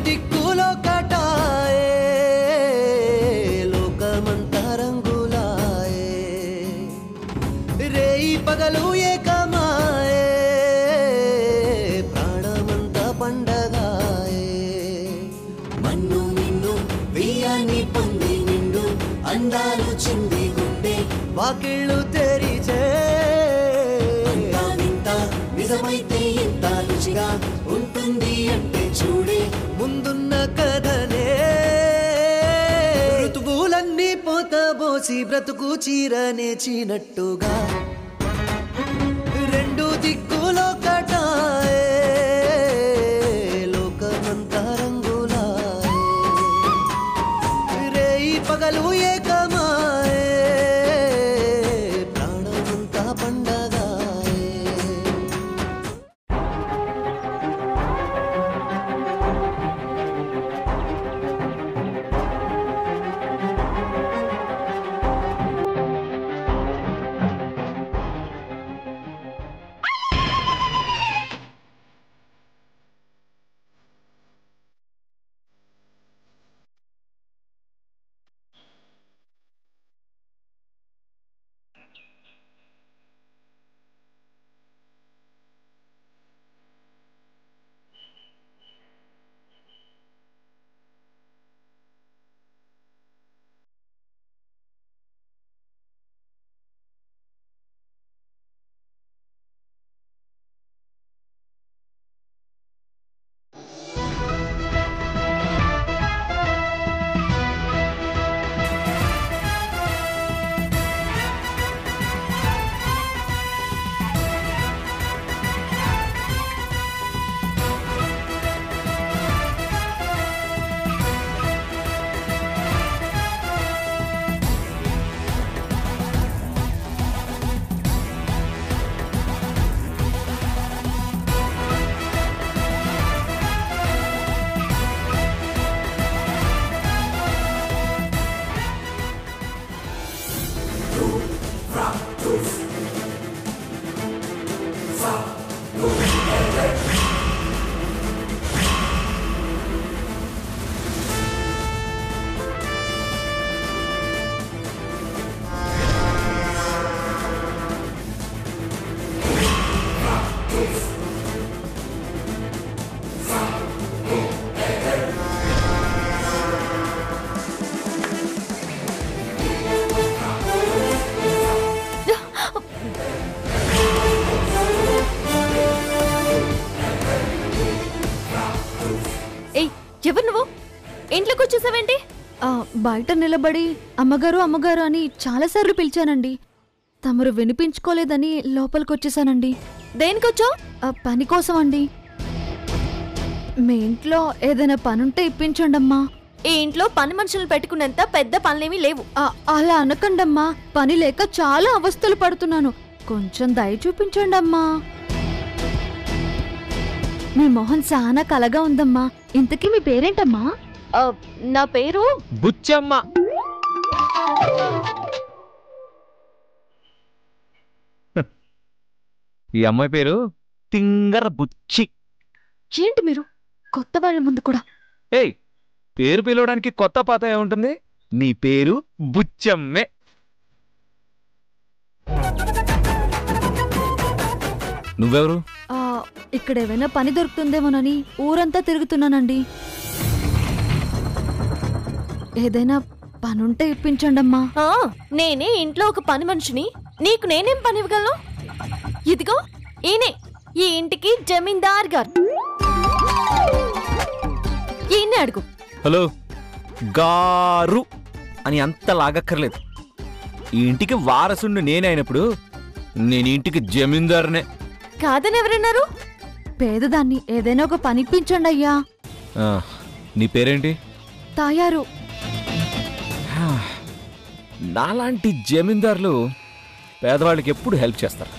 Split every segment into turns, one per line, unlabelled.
దిక్కులో కటాయే లోకమంతా రంగులాయే రేయి పగలు ఏకమాయే ప్రాణమంతా పండగాయే మన్ను నిన్ను బియ్యాన్ని పొంది నిండు అందాలు చింది గుండె వాకిళ్ళు తెరిచే నిజమైతే ఎంత రుచిగా ఉంటుంది అంటే చూడే ముందున్న కథనే ఋతువులన్నీ పోతబోసి బ్రతుకు చీరనేచినట్టుగా రెండు దిక్కులో కటాయే లోకమంతా రంగులాయే రేయి పగలు ఏకమాయే ప్రాణమంతా పండగాయే
ఎవరు నువ్వు ఇంట్లోకి వచ్చేసావేంటి?
బయట నిలబడి అమ్మగారు అమ్మగారు అని చాలాసార్లు పిలిచానండి. తమరు వినిపించుకోలేదని లోపలికి వచ్చేసానండి.
దేనికొచ్చావు?
పని కోసం అండి. మీ ఇంట్లో ఏదైనా పనుంటే ఇప్పించండమ్మా.
ఈ ఇంట్లో పని మనుషులు పెట్టుకునేంత పెద్ద పనులేమీ లేవు.
అలా అనకండమ్మా, పని లేక చాలా అవస్థలు పడుతున్నాను. కొంచెం దయ చూపించండి అమ్మా. మీ మొహం చాలా కలగా ఉందమ్మా. ఇంతకీ మీ పేరేంటమ్మా?
నా పేరు
బుచ్చమ్మ. ఈ అమ్మాయి పేరు తింగర బుచ్చి.
ఏంటి మీరు కొత్త వాళ్ళ ముందు కూడా?
ఏయ్, పేరు పిలవడానికి కొత్త పాత ఏముంటుంది? నీ పేరు బుచ్చమ్మే. నువ్వెవరు?
ఇక్కడ ఏమైనా పని దొరుకుతుందేమోనని ఊరంతా తిరుగుతున్నానండి. ఏదైనా పనుంటే ఇప్పించండమ్మా.
నేనే ఇంట్లో ఒక పని మనిషిని. నీకు నేనేం పని ఇవ్వగలను? ఇదిగో ఈయనే ఈ ఇంటికి జమీందార్ గారు. ఈయనే అడుగు.
హలో గారు అని అంత లాగక్కర్లేదు. ఈ ఇంటికి వారసుండు నేనే అయినప్పుడు నేను ఇంటికి జమీందార్నే.
కాదని ఎవరన్నారు?
పేదదాన్ని, ఏదైనా ఒక పని ఇప్పించండి అయ్యా.
నీ పేరేంటి?
తాయారు.
నాలాంటి జమీందారులు పేదవాళ్ళకి ఎప్పుడు హెల్ప్ చేస్తారు.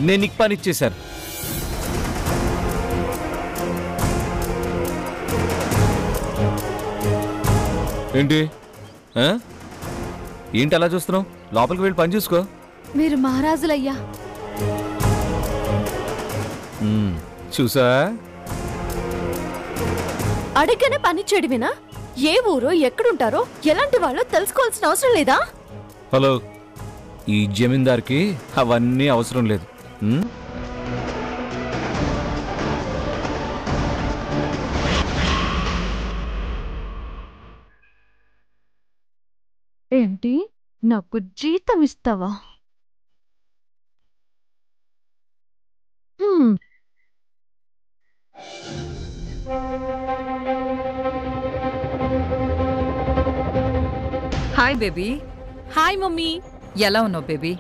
నేను నీకు పని ఇచ్చేశాను. ఏంటి ఏంటి అలా చూస్తున్నావు? లోపలికి వెళ్ళి పని చూసుకో.
మీరు మహారాజులయ్యా.
చూసా,
అడిగిన పని చెడివినా? ఏ ఊరో ఎక్కడుంటారో ఎలాంటి వాళ్ళో తెలుసుకోవాల్సిన అవసరం లేదా?
హలో, ఈ జమీందార్కి అవన్నీ అవసరం లేదు.
ఏంటి, నాకు జీతం ఇస్తావా? హ్మ్.
Hi baby.
Hi mummy.
ఎలా ఉన్నావు బేబీ?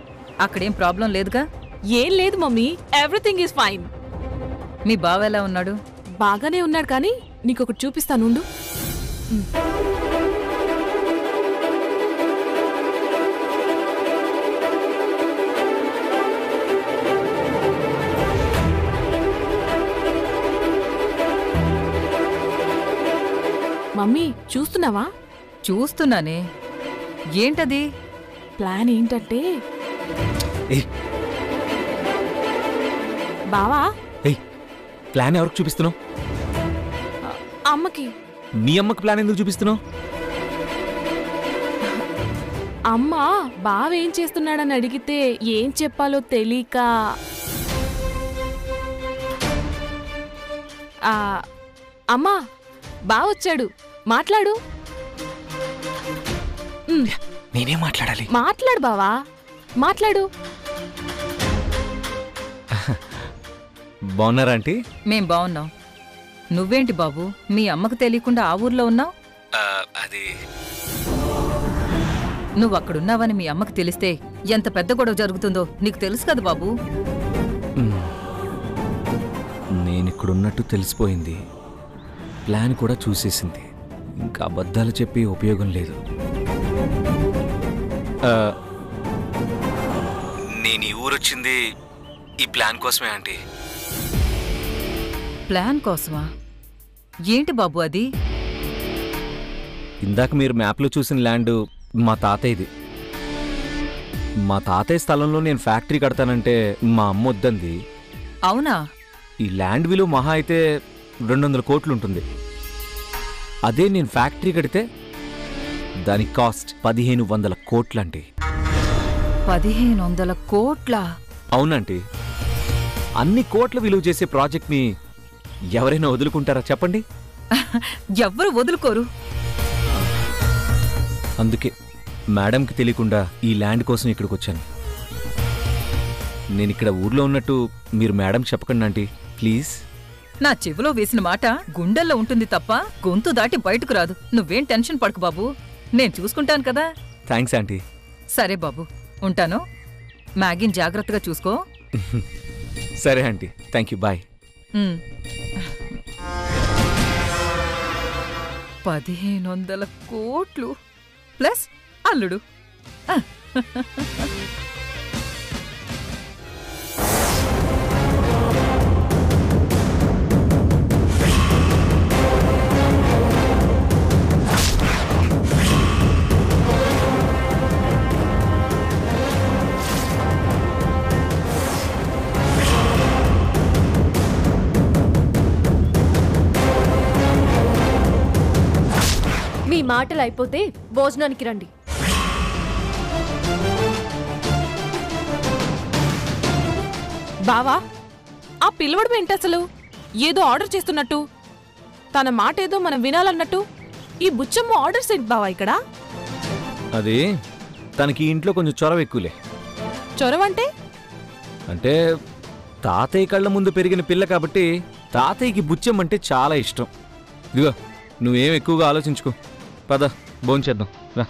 అక్కడేం ప్రాబ్లం లేదుగా?
ఏం లేదు మమ్మీ, ఎవ్రీథింగ్ ఈజ్ ఫైన్.
మీ బావ ఎలా ఉన్నాడు?
బాగానే ఉన్నాడు, కానీ నీకొకటి చూపిస్తానుండు. మమ్మీ చూస్తున్నావా?
చూస్తున్నానే. ఏంటది?
ప్లాన్ ఏంటంటే బావా,
ప్లాన్ ఎవరికి చూపిస్తున్నావు?
అమ్మకి.
నీ అమ్మకి ప్లాన్ ఎందుకు చూపిస్తున్నావు?
అమ్మ బావ ఏం చేస్తున్నాడని అడిగితే ఏం చెప్పాలో తెలియక అమ్మా బావ వచ్చాడు, మాట్లాడు.
నేనే మాట్లాడాలి?
మాట్లాడు బావా, మాట్లాడు.
బాగున్నారా ఆంటీ?
మేం బావున్నాం. నువ్వేంటి బాబు మీ అమ్మకు తెలియకుండా ఆ ఊర్లో ఉన్నావు?
అది
నువ్వక్కడున్నావని మీ అమ్మకు తెలిస్తే ఎంత పెద్ద గొడవ జరుగుతుందో నీకు తెలుసు కదా బాబు.
నేనిక్కడున్నట్టు తెలిసిపోయింది, ప్లాన్ కూడా చూసేసింది. ఇంకా అబద్ధాలు చెప్పి ఉపయోగం లేదు. నేను ఈ ఊరొచ్చింది ఈ ప్లాన్ కోసమే ఆంటీ.
ప్లాన్ కోసమా? ఏంటి బాబు అది?
ఇందాక మీరు మ్యాప్లో చూసిన ల్యాండ్ మా తాతయ్యది. మా తాతయ్య స్థలంలో నేను ఫ్యాక్టరీ కడతానంటే మా అమ్మ వద్దంది.
అవునా?
ఈ ల్యాండ్ విలువ మహా అయితే 200 కోట్లు ఉంటుంది. అదే నేను ఫ్యాక్టరీ కడితే దాని కాస్ట్ 1500 కోట్లండి.
1500 కోట్ల?
అవునంటీ. అన్ని కోట్ల విలువ చేసే ప్రాజెక్ట్ని ఎవరైనా వదులుకుంటారా చెప్పండి?
ఎవ్వరు వదులుకోరు.
అందుకే మేడంకి తెలియకుండా ఈ ల్యాండ్ కోసం ఇక్కడికి వచ్చాను. నేను ఇక్కడ ఊర్లో ఉన్నట్టు మీరు మేడం చెప్పకండి ఆంటీ, ప్లీజ్.
నా చెవిలో వేసిన మాట గుండెల్లో ఉంటుంది తప్ప గొంతు దాటి బయటకు రాదు. నువ్వేం టెన్షన్ పడకు బాబు, నేను చూసుకుంటాను కదా.
Thanks aunty.
సరే బాబు, ఉంటాను. మ్యాగీని జాగ్రత్తగా చూసుకో.
సరే ఆంటీ, థ్యాంక్ యూ, బాయ్.
1500 కోట్లు ప్లస్ అల్లుడు.
మీ మాటలు అయిపోతే భోజనానికి రండి.
బావా, ఆ పిల్లవడం ఏంటి అసలు? ఏదో ఆర్డర్ చేస్తున్నట్టు, తన మాట ఏదో మనం వినాలన్నట్టు. ఈ బుచ్చమ్మ ఆర్డర్స్ ఏంటి బావా ఇక్కడ?
అది తనకి ఇంట్లో కొంచెం చొరవ ఎక్కువలే.
చొరవంటే?
అంటే తాతయ్య కళ్ళ ముందు పెరిగిన పిల్ల కాబట్టి తాతయ్యకి బుచ్చం అంటే చాలా ఇష్టం. ఇదిగో నువ్వేం ఎక్కువగా ఆలోచించుకో, పద భోంచేద్దాం రా.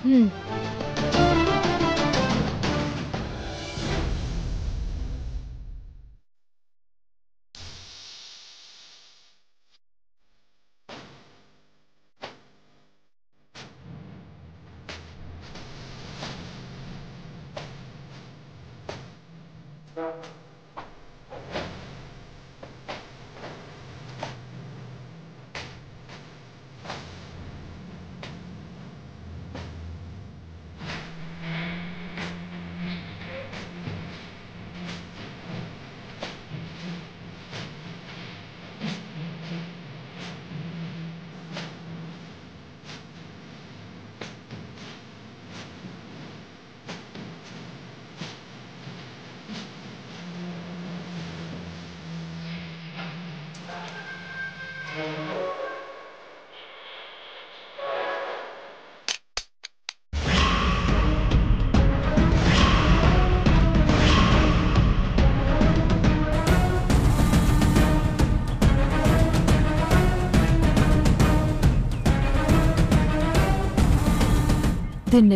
దీన్ని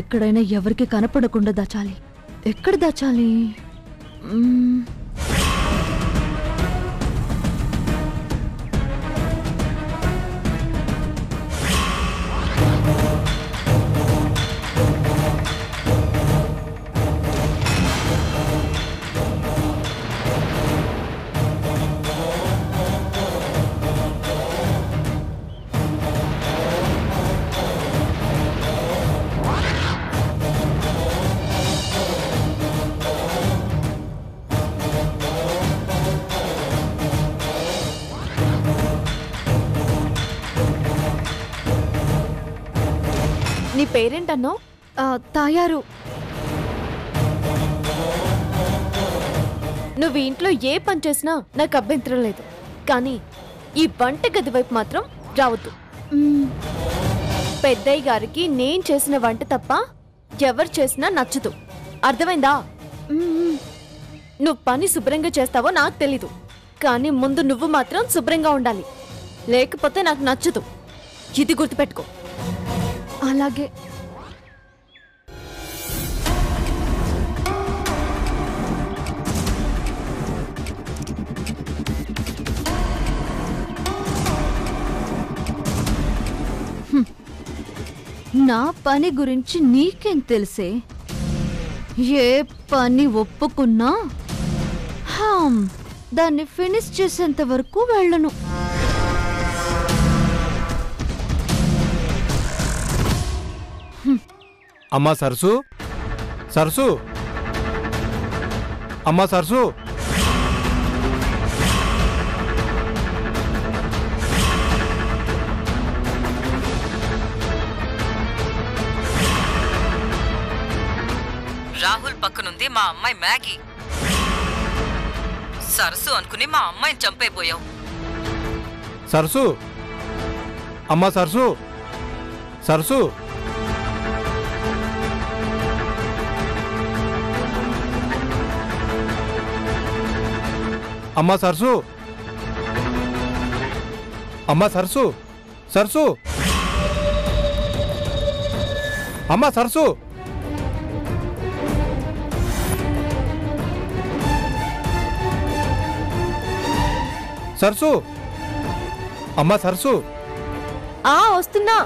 ఎక్కడైనా ఎవరికి కనపడకుండా దాచాలి. ఎక్కడ దాచాలి?
నీ పేరేంటన్నో?
తాయారు.
నువ్వు ఇంట్లో ఏ పని చేసినా నాకు అభ్యంతరం లేదు, కానీ ఈ వంటగది వైపు మాత్రం రావద్దు. పెద్దయ్య గారికి నేను చేసిన వంట తప్ప ఎవరు చేసినా నచ్చదు, అర్థమైందా? నువ్వు పని శుభ్రంగా చేస్తావో నాకు తెలీదు, కానీ ముందు నువ్వు మాత్రం శుభ్రంగా ఉండాలి, లేకపోతే నాకు నచ్చదు. ఇది గుర్తుపెట్టుకో.
అలాగే. నా పని గురించి నీకేం తెలిసే? ఏ పని ఒప్పుకున్నా దాన్ని ఫినిష్ చేసేంత వరకు వెళ్ళను.
అమ్మా సరసు, సరసు, అమ్మా సరసు.
రాహుల్ పక్కనుంది మా అమ్మాయి మ్యాగీ. సరసు అనుకుని మా అమ్మాయిని చంపైపోయావు.
సరసు, అమ్మా సరసు, సరసు. అమ్మా సరసు, అమ్మా సరసు, సరసు, అమ్మా సరసు. సరసు, అమ్మా సరసు.
వస్తున్నా.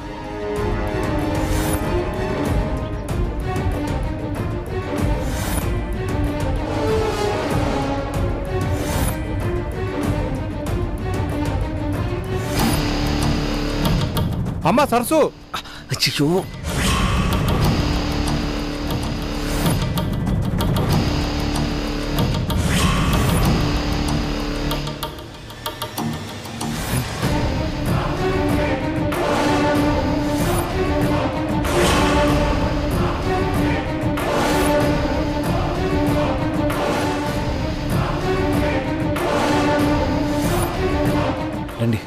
అమ్మా సరసు.
అయ్యో,
రండి.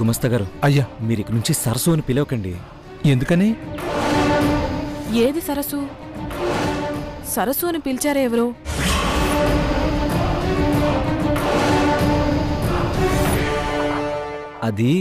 గుమస్తా గారు,
అయ్యా,
మీరు ఇక నుంచి సరస్సు అని పిలవకండి.
ఎందుకని?
ఏది సరస్సు? సరస్సు అని పిలిచారే ఎవరో?
అది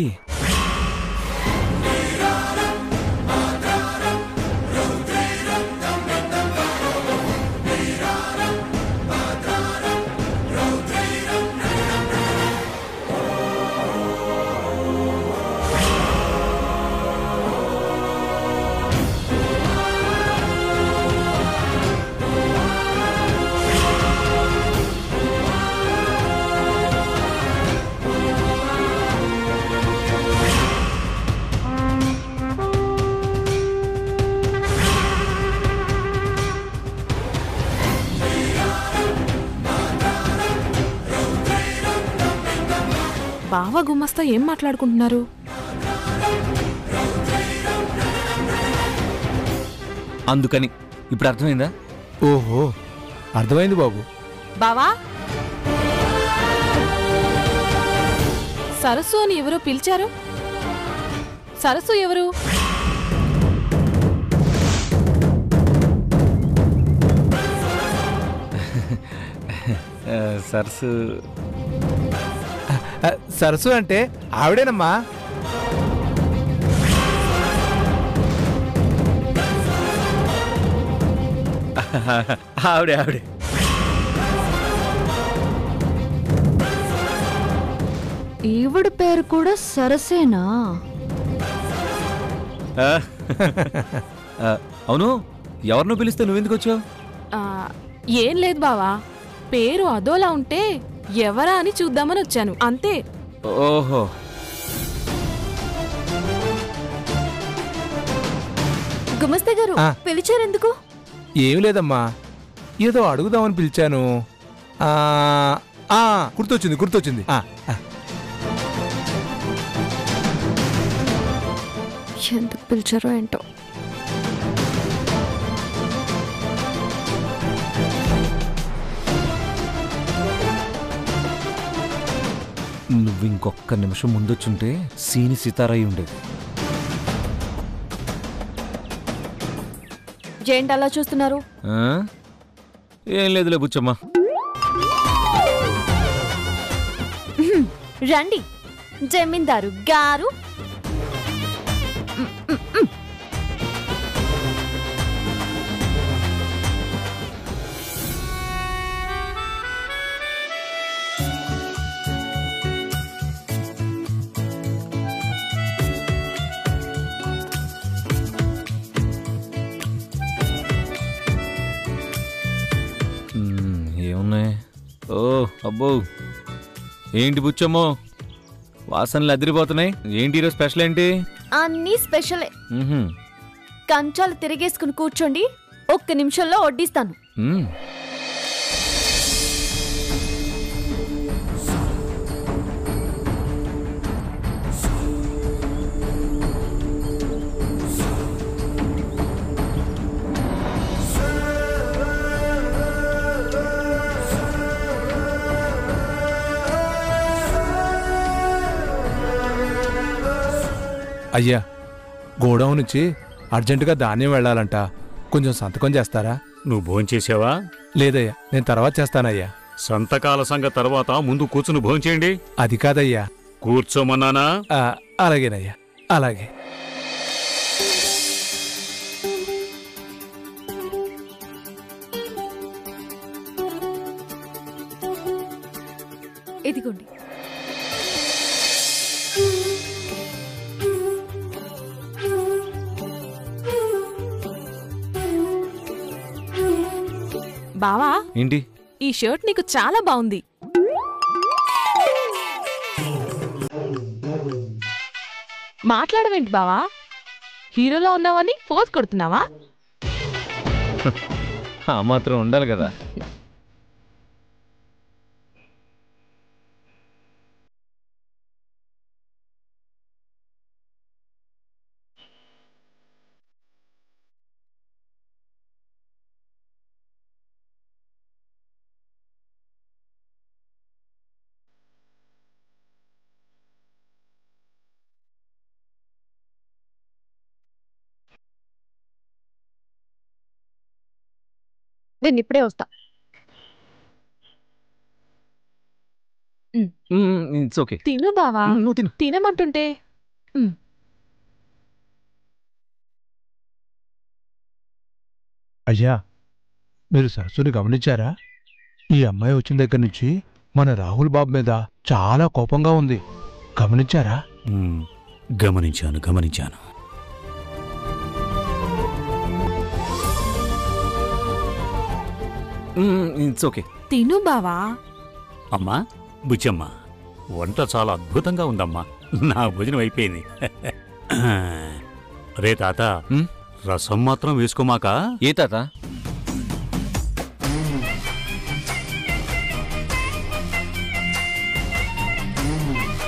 బావ గుమస్తా ఏం మాట్లాడుకుంటున్నారు?
అందుకని ఇప్పుడు అర్థమైందా?
ఓహో, అర్థమైంది బాబు.
బావా, సరస్సు అని ఎవరో పిలిచారు? సరస్సు ఎవరు?
సరస్సు
సరస్సు అంటే ఆవిడేనమ్మా.
ఆవిడే ఆవిడే.
ఈవిడ పేరు కూడా సరసేనా?
అవును, ఎవరినో పిలిస్తే నువ్వెందుకు వచ్చావు?
ఆ, ఏం లేదు బావా, పేరు అదోలా ఉంటే ఎవరా అని చూద్దామని వచ్చాను అంతే.
ఓహో,
గుమస్తే గారు
ఆ.
పిలిచారెందుకు?
ఏం లేదమ్మా, ఏదో అడుగుదామని పిలిచాను. గుర్తొచ్చింది గుర్తొచ్చింది.
ఎందుకు పిలిచారో ఏంటో.
నువ్వు ఇంకొక్క నిమిషం ముందొచ్చుంటే సీని సితారై ఉండేది.
ఏంటి అలా చూస్తున్నారు?
ఆ? ఏం లేదులే బుచ్చమ్మ.
రండి జమీందారు గారు.
ఏమున్నాయి? ఓ అబ్బో, ఏంటి బుచ్చమ్మో వాసనలు అదిరిపోతున్నాయి. ఏంటి ఈరోజు స్పెషల్ ఏంటి?
అన్నీ స్పెషలే.
మ్హూ.
కంచాలు తిరిగేసుకుని కూర్చోండి, ఒక్క నిమిషంలో వడ్డిస్తాను.
మ్.
అయ్యా, గోడౌన్ నుంచి అర్జెంటుగా ధాన్యం వెళ్ళాలంట, కొంచెం సంతకం చేస్తారా?
నువ్వు భోంచేసావా?
లేదయ్యా, నేను తర్వాత చేస్తానయ్యా.
సంతకాల సంగ తర్వాత ముందు కూర్చుని భోంచేయండి.
అది కాదయ్యా.
కూర్చోమన్నానా?
అలాగేనయ్యా, అలాగే.
ఇదిగోండి.
బావా,
ఏంటి?
ఈ షర్ట్ నీకు చాలా బాగుంది. మాట్లాడవేంటి బావా? హీరోలో ఉన్నావని పోజ్ కొడుతున్నావా?
ఆ మాత్రం ఉండాలి కదా.
నేను ఇప్పుడే వస్తా.
It's okay.
తిను బావా,
నువ్వు తిను.
తినమంటుంటే.
అయ్యా, మీరు సరస్సుని గమనించారా? ఈ అమ్మాయి వచ్చిన దగ్గర నుంచి మన రాహుల్ బాబు మీద చాలా కోపంగా ఉంది. గమనించారా?
గమనించాను గమనించాను.
It's okay.
తిను బావా.
అమ్మా బుచ్చమ్మ, వంట చాలా అద్భుతంగా ఉందమ్మా. నా భోజనం అయిపోయింది. రే తాత, రసం మాత్రం వేసుకోమాక.
ఏ తాత?